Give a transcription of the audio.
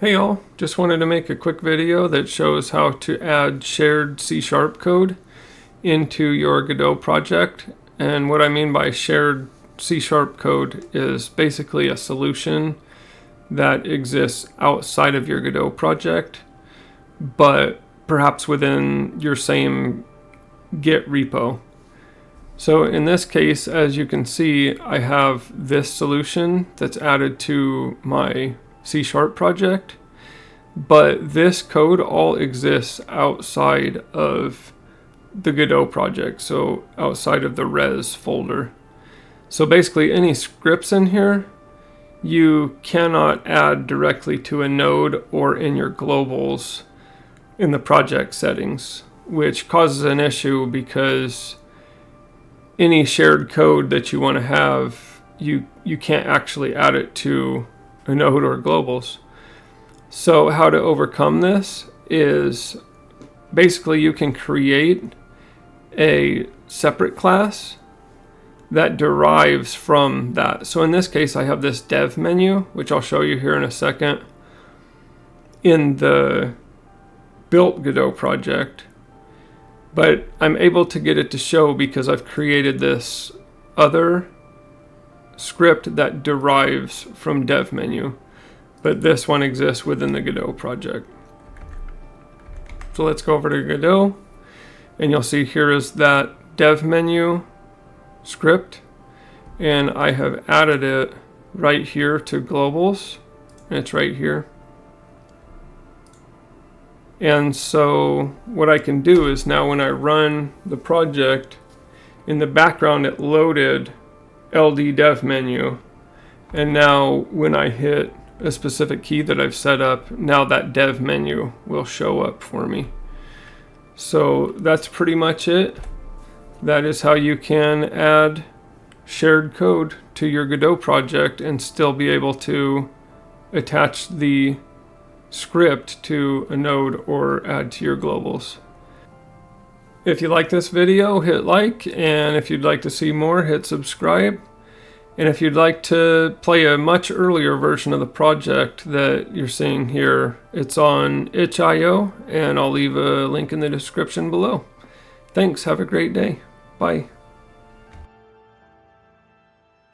Hey all, just wanted to make a quick video that shows how to add shared C# code into your Godot project. And what I mean by shared C# code is basically a solution that exists outside of your Godot project, but perhaps within your same Git repo. So in this case, as you can see, I have this solution that's added to my C# project, but this code all exists outside of the Godot project, so outside of the res folder. So basically any scripts in here you cannot add directly to a node or in your globals in the project settings, which causes an issue because any shared code that you want to have, you can't actually add it to a node or globals. So how to overcome this is basically you can create a separate class that derives from that. So in this case, I have this dev menu, which I'll show you here in a second, in the built Godot project. But I'm able to get it to show because I've created this other script that derives from dev menu. But this one exists within the Godot project. So let's go over to Godot, and you'll see here is that dev menu script, and I have added it right here to globals, and it's right here. And so what I can do is now when I run the project, in the background it loaded LD dev menu, and now when I hit a specific key that I've set up, now that dev menu will show up for me. So that's pretty much it. That is how you can add shared code to your Godot project and still be able to attach the script to a node or add to your globals. If you like this video, hit like, and if you'd like to see more, hit subscribe. And if you'd like to play a much earlier version of the project that you're seeing here, it's on itch.io, and I'll leave a link in the description below. Thanks, have a great day. Bye.